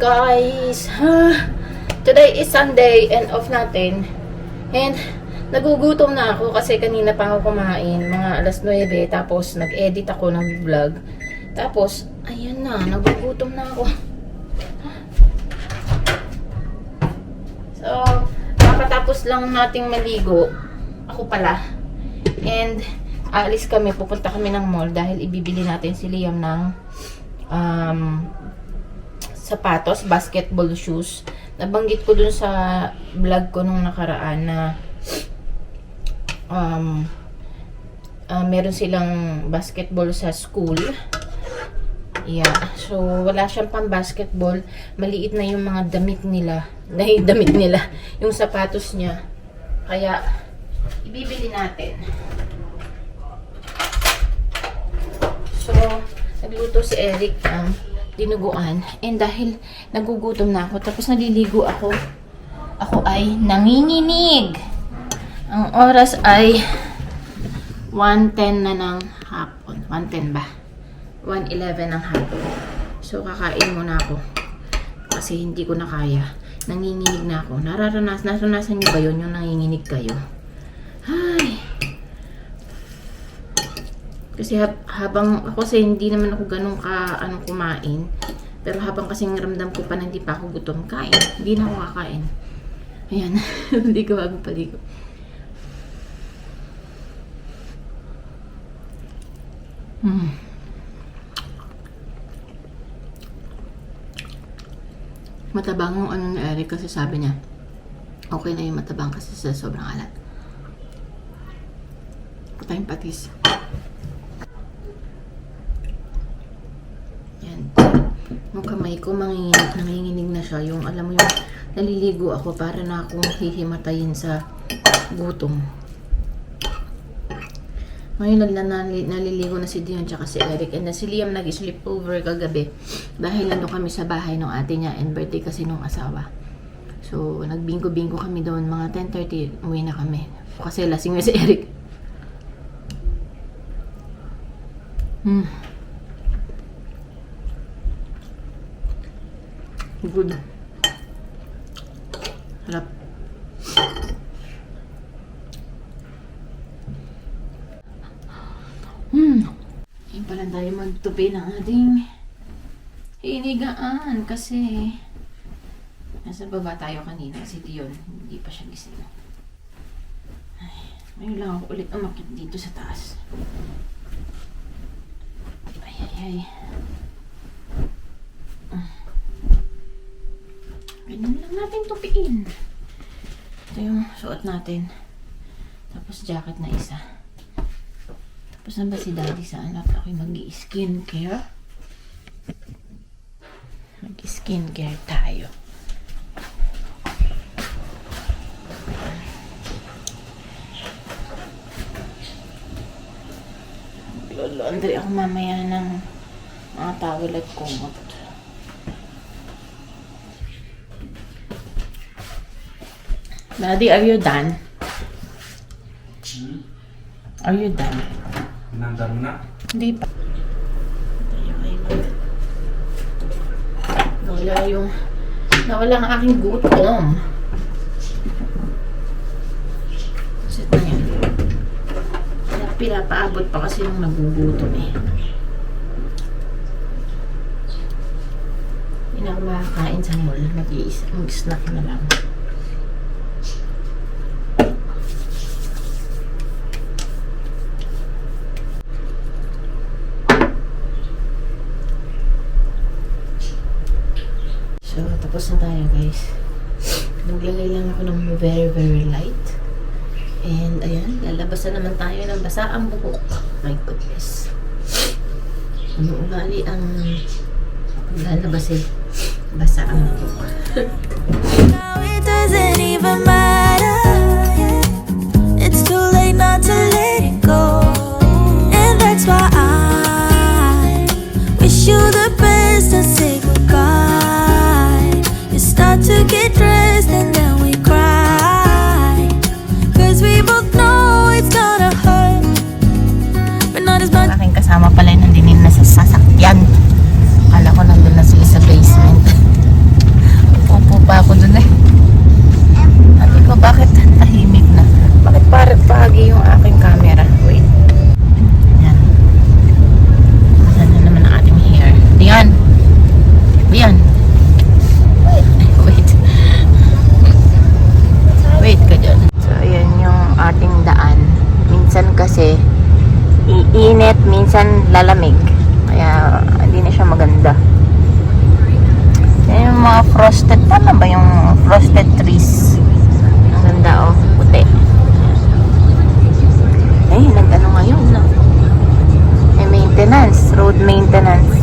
guys. Today is Sunday and off natin. And nagugutom na ako kasi kanina pa ako kumain. Mga alas 9. Tapos nag-edit ako ng vlog. Tapos, ayan na. Nagugutom na ako. So, kakatapos lang nating maligo. Ako pala. And aalis kami. Pupunta kami ng mall dahil ibibili natin si Liam ng sapatos, basketball shoes. Nabanggit ko dun sa vlog ko nung nakaraan na meron silang basketball sa school. Yeah. So, wala siyang pang basketball. Maliit na yung mga damit nila. Yung sapatos niya. Kaya, ibibili natin. So, nagluto si Eric ng dinuguan. And dahil nagugutom na ako, tapos naliligo ako, ako ay nanginginig. Ang oras ay 1:10 na ng hapon. 1:10 ba? 1:11 ng hapon. So, kakain muna ako. Kasi hindi ko na kaya. Nanginginig na ako. Naranasan niyo ba yun, yung nanginginig kayo? Ay. Kasi habang ako kasi hindi naman ako ganun kumain. Pero habang kasing ramdam ko pa na hindi pa ako gutom, kain. Hindi na ako kakain. Ayan. Hindi ko bagong paligo. Matabang yung ano ni Eric kasi sabi niya, okay na yung matabang kasi sa sobrang alat. Tayong patis. Yan. Yung kamay ko nanginginig na siya. Yung alam mo yung naliligo ako para na akong hihimatayin sa gutom. Ngayon naliligo na si Dion tsaka si Eric. And si Liam nag-sleep over kagabi. Dahil nandun kami sa bahay ng ate niya and birthday kasi nung asawa. So, nagbingo-bingo kami doon. Mga 10:30 umuwi na kami. Kasi lasing na si Eric. Good. Harap. Ayun pala tayo magtupi ng ating hinigaan kasi nasa baba tayo kanina. Si Dion, hindi pa siya gising. Ay, ngayon lang ako ulit umakyat dito sa taas. Ay. Ganyan lang natin tupiin. Ito yung suot natin. Tapos jacket na isa. Tapos na ba si Daddy sa anak? Ako'y mag-skincare. Mag-skincare tayo. Laundry ako mamaya ng mga towel at kumot. Daddy, are you done? Are you done? Nandang na? Hindi pa. Nawala ang aking gutom. Set na yan. Pinapaabot pa kasi yung nagugutom eh. Hindi na ako makakain sa mall. Mag-snack na lang. So, tapos na tayo guys. Naglagay lang ako ng very light. And ayan, lalabas na naman tayo ng basa ang buhok. My goodness. Ano ugali ang lalabas eh. Basa ang buhok. Now it doesn't even matter. It's too late not to let it go. And that's why I wish you the best and say goodbye. You start to get dressed and then we cry. Cause we both know it's gonna hurt, but not as much. Aking kasama pala nandinin na sa sasakyan. Akala ko nandun na sila sa basement. init, minsan lalamig. Kaya hindi na siya maganda. Yung mga frosted, tama ba yung frosted trees? Ang ganda oh, puti. Eh, nag-ano ngayon, no? May maintenance, road maintenance.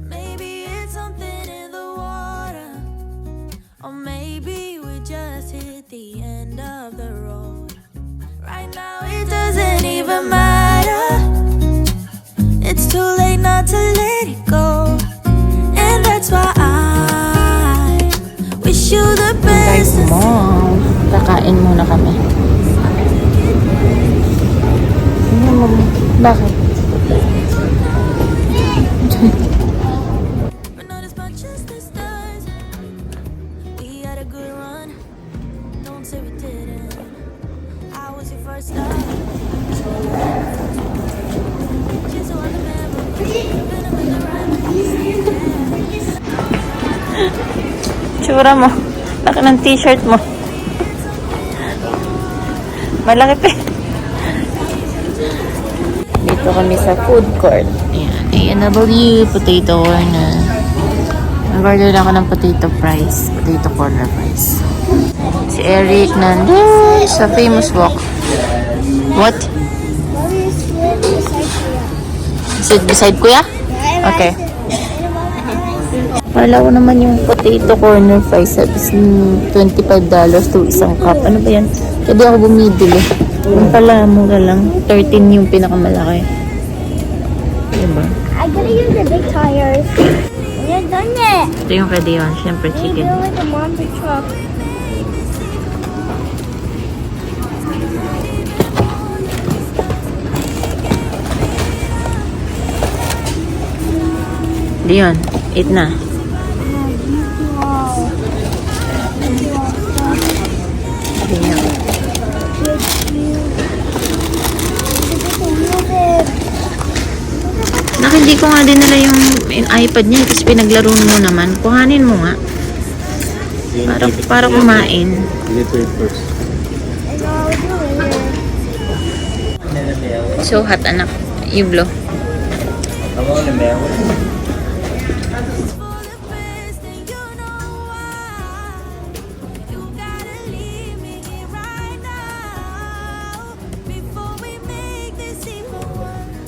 Maybe it's something in the water, or maybe we just hit the end of the road. Right now it doesn't even matter. It's too late not to let it go, and that's why I wish you the Guys, best. mom, kakain muna kami. Bakit? But not as much as the stars. We had a good run. Don't say we didn't. I was your first love. Just all the memories. Gonna make the right moves. Tsura mo. Laki ng t-shirt mo. Malaki pa. Dito kami sa food court. Ayan. A&W potato corner. Nag-order ako ng potato fries. Potato corner fries. Si Eric nandun sa famous walk. What? Sit beside kuya? Okay. Wala ko naman yung potato corner fries. Sabi $25 to isang cup. Ano ba yan? Pwede ako bumibili. Yung pala, mura lang. 13 yung pinakamalaki. Diba? I gotta use the big tires. You're done it. Ito yung kay Dion. Siyempre, You chicken. do like a monster truck. Dion, eat na. Wow. Dion. Nak, hindi ko nga dinala yung iPad niya kasi pinaglaro mo naman. Kuhanin mo nga. Para kumain. So hot, anak. You blow. It's for the best, and you know why. You gotta leave me here right now before we make this even worse.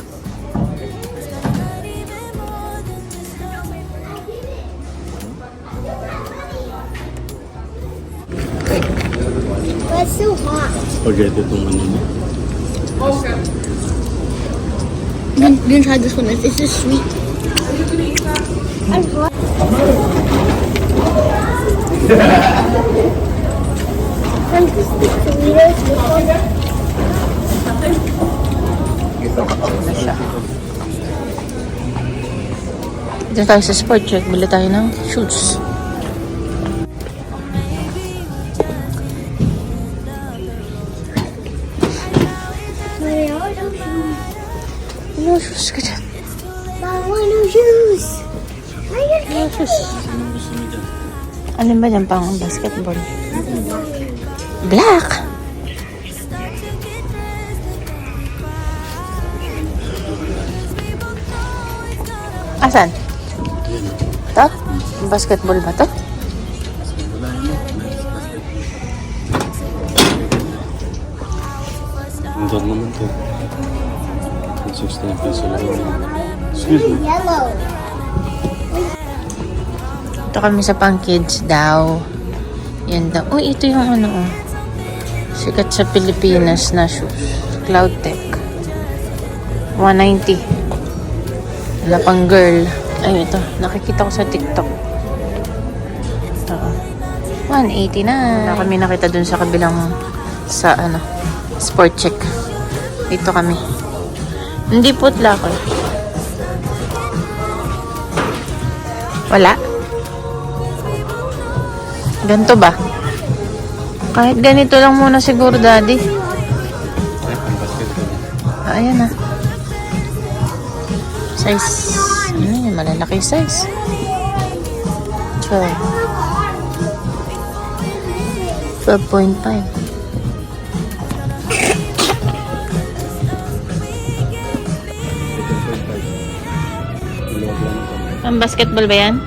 Not even more than this love. But it's so hot. Spaghetti itong ano mo. Didn't try this one. It's just sweet. I'm hot. Some Doritos. Dito tayo sa sport check. Bili tayo ng shoes. Ano shoes ka dyan? I want no shoes. Why are you Ano shoes? Alin ba dyan pang basketball? Black! Asan? Ito? Basketball ba to? Ang dog naman to. 16 peso lang. Excuse me. yellow? Ito kami sa pang kids daw. Yan daw. Oh, ito yung ano oh. Sikat sa Pilipinas na shoes. Cloudtech. 190. Wala pang girl. Ay, ito. Nakikita ko sa TikTok. Oo. 180 na. Wala kami nakita dun sa kabilang sa ano, sport check. Dito kami. Hindi putla ko. Wala. Ganito ba? Kahit ganito lang muna siguro, daddy. Ay, pang basketball. Ayan na. Size. Ano yun? Malalaki size. Sure. 12.5. Ang basketball ba yan?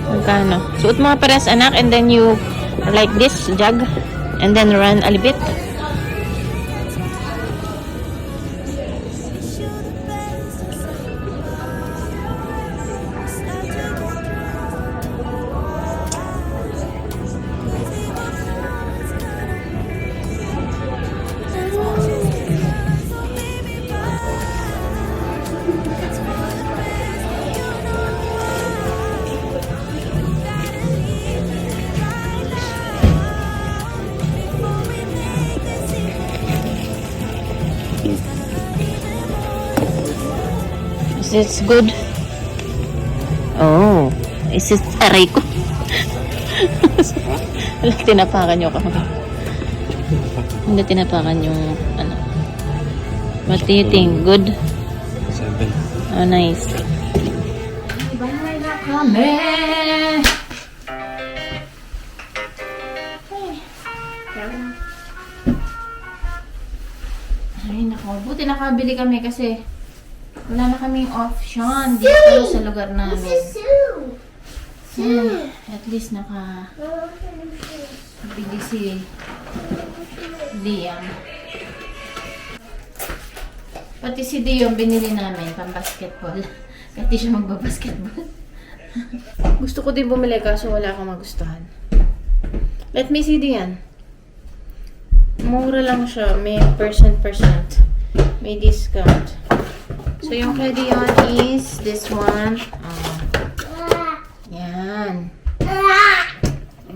Magkano? Suot mo nga pares anak and then you like this jog and then run a little bit. Is it good? Oh, is it aray ko? Wala, tinapakan nyo ako. Hindi tinapakan yung ano. What do you think? Good? 7. Oh, nice. Bahay na kami! Ay, nako. Buti nakabili kami kasi wala na kaming option dito sa lugar namin. At least nakabili si Liam. Pati si Dion binili namin pang basketball. Kasi siya magbabasketball. Gusto ko din bumili kaso wala akong magustuhan. Let me see Dion. Mura lang siya. May percent. May discount. So, yung kay Dion is this one. Yan.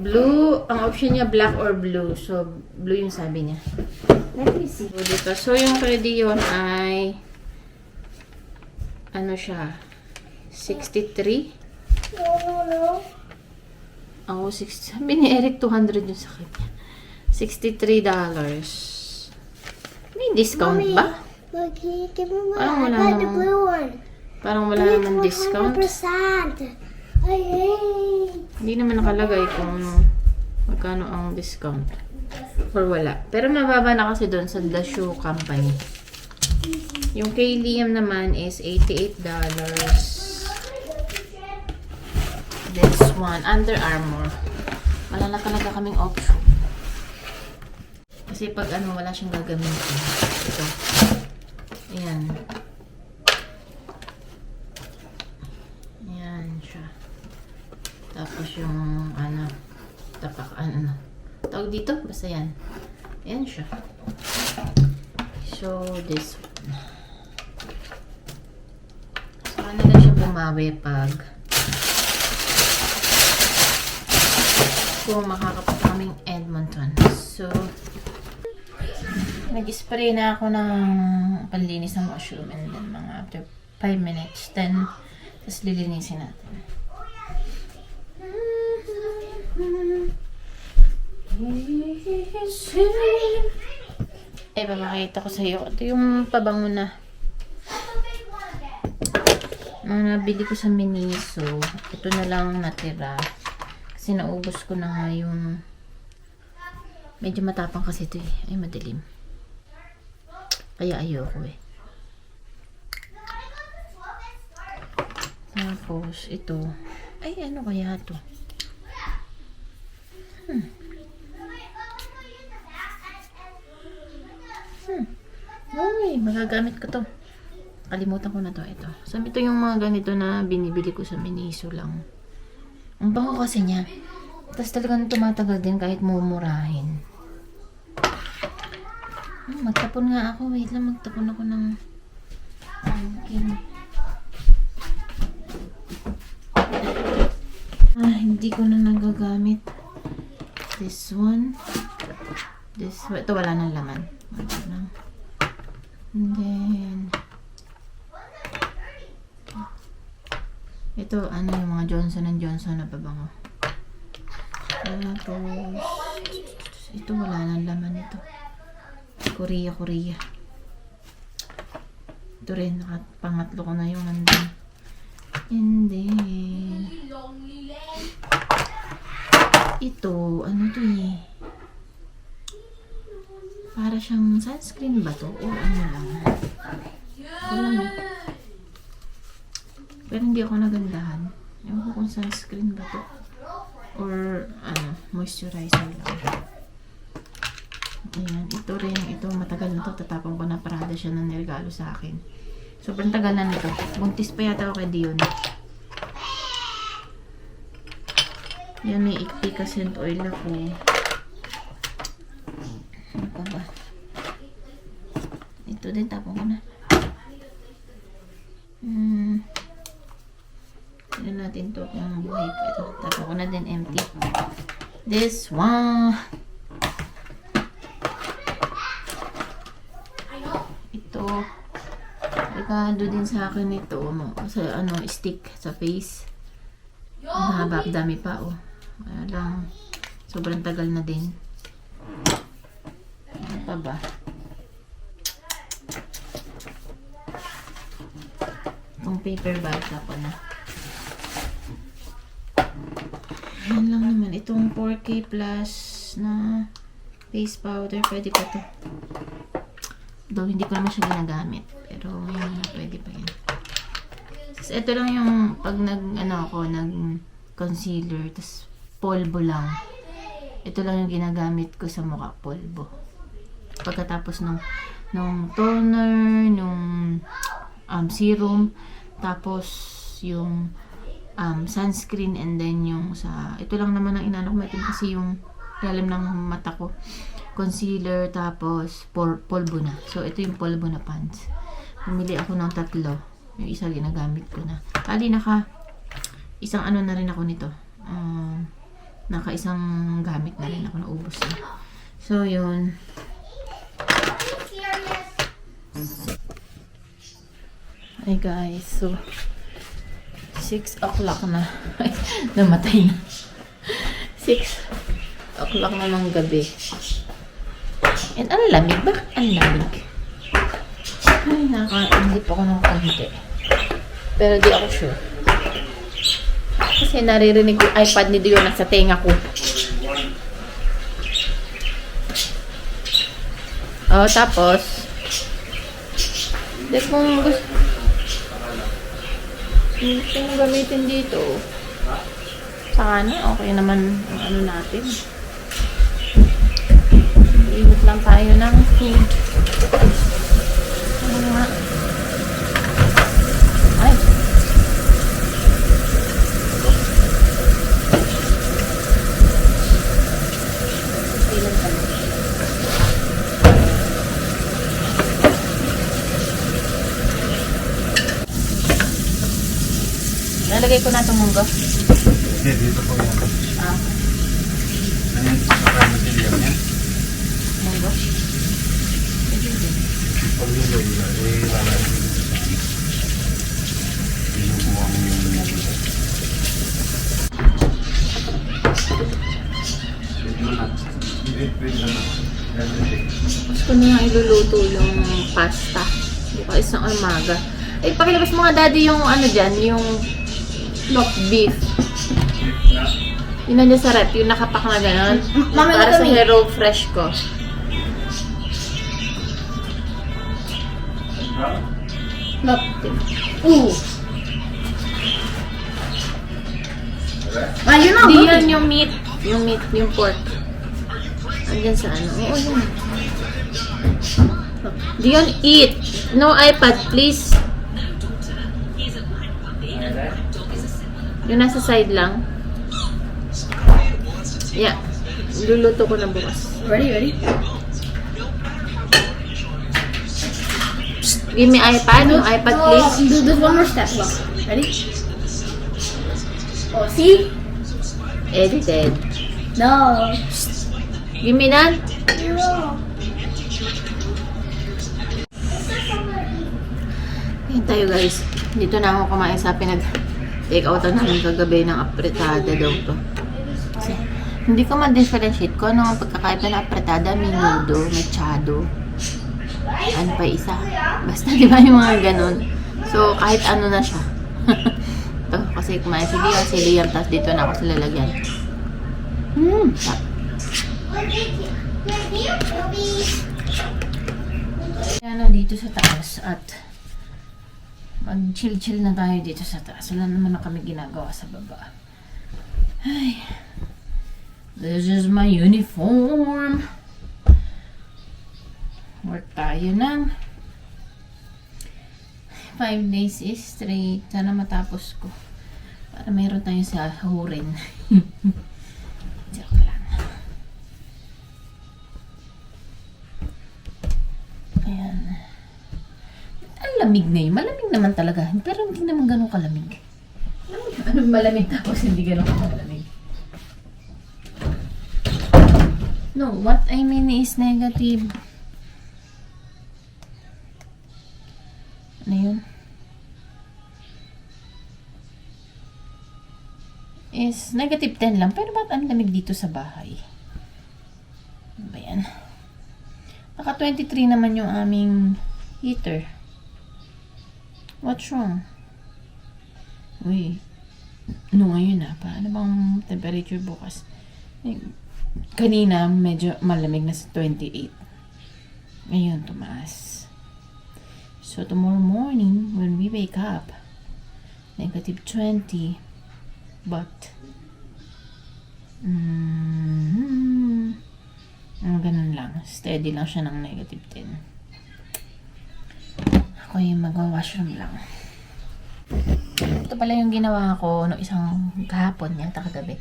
Blue. Ang option niya black or blue. So, blue yung sabi niya. Let me see. Dito. So, yung kay Dion ay ano siya? 63? Oh, 60. Sabi ni Eric, 200 yung sakit niya. $63. May discount ba? Look, give me one. Parang wala I got the namang- blue one. Parang wala namang discount. 100%. I hate. Hindi naman nakalagay kung magkano ang discount. Or wala. Pero mababa na kasi doon sa The Shoe Company. Yung kay Liam naman is $88. This one, Under Armour. Wala na talaga kaming option. Kasi pag ano, wala siyang gagamitin. Ito. Ayan. Ayan siya. Tapos yung ano, tapak, ano, tawag dito, basta yan. Ayan siya. So, this one. Saka na lang siya bumawi pag kung makakapunta kaming Edmonton. So, nag-spray na ako ng panlinis ng washroom and then mga after 5 minutes, 10, tapos lilinisin natin. Eh, papakita ko sa iyo. Ito yung pabango na nabili ko sa Miniso. Ito na lang natira. Kasi naubos ko na nga yung medyo matapang kasi ito eh. Ay, madilim. Kaya ayoko eh. Tapos, ito. Ay, ano kaya ito? Uy, magagamit ko to. Kalimutan ko na to. Ito. Sabi ito yung mga ganito na binibili ko sa Miniso lang. Ang bango kasi niya. Tapos talagang tumatagal din kahit mumurahin. Magtapon nga ako. Wait lang, magtapon ako ng pumpkin. Hindi ko na nagagamit. This one. This one. Ito wala nang laman. Wala lang. And then ito, ano yung mga Johnson & Johnson na pabango. Tapos ito wala nang laman ito. Korea. Ito rin, pangatlo ko na yung nandun. And then Ito, ano to eh? Para siyang sunscreen ba to? O ano lang? Wala na. Pero hindi ako nagandahan. Ewan ko kung sunscreen ba to. Or ano, moisturizer lang. Ayan, ito rin. Ito, matagal na to. Tatapang ko na Prada siya na niregalo sa akin. Sobrang tagal na nito. Buntis pa yata ako kay Dion. Yan, may Ictica scent oil ako. Ano pa ba? Ito din, tapon ko na. Tignan natin to kung buhay pa. Ito, tapon ko na din, empty. This one. Ito. Regalo din sa akin ito. Sa ano, stick sa face. Ang haba, dami pa, oh. Kaya lang, sobrang tagal na din. Ano pa ba? Itong paper bag pa na. Yan lang naman. Itong 4K plus na face powder. Pwede pa to. Though hindi ko naman siya ginagamit. Pero yan, pwede pa yan. So, ito lang yung pag nag concealer. Tapos polvo lang. Ito lang yung ginagamit ko sa mukha, polvo. Pagkatapos nung toner, nung serum, tapos yung sunscreen, and then yung sa, ito lang naman ang inano ko, maitim kasi yung lalim ng mata ko, concealer, tapos polvo na. So ito yung polvo na pants. Pumili ako ng 3. Yung isa ginagamit ko na. Bali isang ano na rin ako nito. Naka-isang gamit na rin ako, naubos na. So yun. Hi guys, so 6 o'clock na. Namatay na. 6 o'clock na ng gabi. And ang lamig ba? Ang lamig. Ay, nakaintip ako ng konti. Pero di ako sure. Kasi naririnig ko yung iPad ni Dion nasa tenga ko. Oh, tapos kung gusto mong gamitin dito, saka na, okay naman ang ano natin. Iinit lang tayo ng food. Ano nga? Ay! Ilan pa na? Nalagay ko na itong munggo. Hindi, dito po yan. Ano yung material niya? Munggo? Pag yung gawin, lalagay ko dito sa pinukuha mo yung munggo. Pwede naman. Gusto ko na iluluto yung pasta. Bukas ng umaga. Eh, pakilabas mo nga daddy yung ano dyan, yung beef. Yun nandiyan sa rep, yung nakapak na gano'n. Mama, Para sa kami. hero fresh ko. Look. Ooh. You're not Hindi looking. yan yung meat. Yung pork. Andyan sa ano. Oo, yun. Dion, eat. No iPad, please. Yung nasa side lang. Yeah. Luluto ko na bukas. Ready? Give me iPad. Yung iPad, please. Do this one more step. Look. Ready? Oh, see? Edited. No. Give me that. Ayan tayo guys. Dito na ako kumain sa take outan namin kagabi ng apretada daw to. Kasi hindi ko ma-differentiate ko ano ang pagkakaiba ng apretada, menudo, mechado. Ano pa isa? Basta di ba yung mga ganun. So kahit ano na siya. Ito kasi kumain si Liam, tapos dito na ako sa lalagyan. Yan na dito sa taas at mag-chill-chill na tayo dito sa taas. Wala naman na kami ginagawa sa baba. Ay. This is my uniform. Work tayo ng 5 days is straight. Sana matapos ko. Para mayroon tayong sahurin. Joke lang. Ayan. Ang lamig ngayon. Malamig naman talaga. Pero hindi naman ganun kalamig. Ano malamig tapos hindi ganun kalamig? No, what I mean is negative. Ano yun? Is negative 10 lang. Pero ba't ang lamig dito sa bahay? Ano ba yan? Naka 23 naman yung aming heater. What's wrong? Uy. Ano ngayon na? Paano bang temperature bukas? Kanina medyo malamig na sa 28. Ngayon tumaas. So tomorrow morning when we wake up, negative 20. But ganun lang. Steady lang siya ng negative 10. Ako yung mag-washroom lang. Ito pala yung ginawa ko no isang kahapon yata kagabi.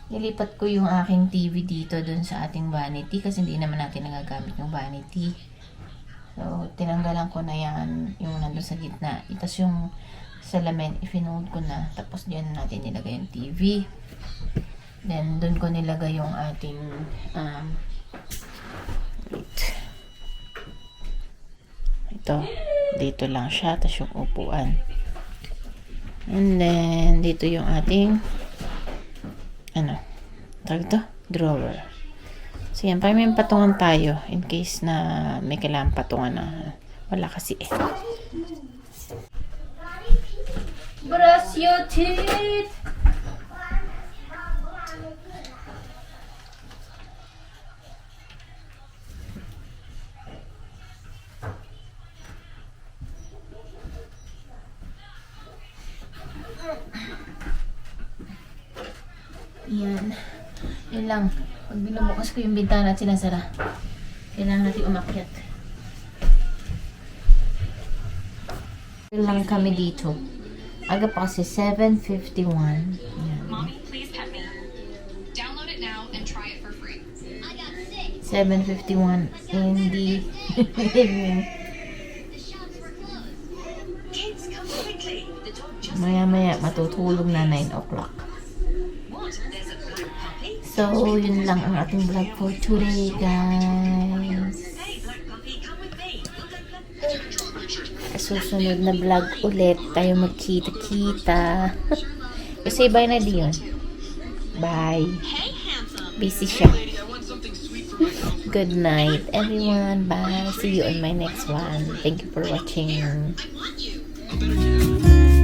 Nilipat ko yung aking TV dito dun sa ating vanity kasi hindi naman natin nagagamit yung vanity. So, tinanggalan ko na yan yung nandun sa gitna. Itas yung salamin, ifinold ko na. Tapos diyan natin nilagay yung TV. Then, dun ko nilagay yung ating ito. Dito lang siya. Tapos yung upuan. And then, dito yung ating tawag ito? Drawer. So, yan. Para may patungan tayo in case na may kailangan patungan na wala kasi eh. Brush your teeth! Yan. Yan lang. Pag binubukas ko yung bintana at sinasara, kailangan natin umakyat. Yan lang kami dito. Aga pa kasi 7:51. Yan. Mommy, please pet me. Download it now and try it for free. 7:51 in the evening. Kids, come quickly. The dog just Maya-maya matutulog na 9 o'clock. what? There's a black puppy. So, yun lang ang ating vlog for today, guys. Hey, black puppy, come with me. We'll go play. Sa susunod na vlog ulit, tayo magkita-kita. Say bye na Dion. Bye. Hey, handsome. Busy siya. Good night, everyone. Bye. See you on my next one. Thank you for watching. I want you.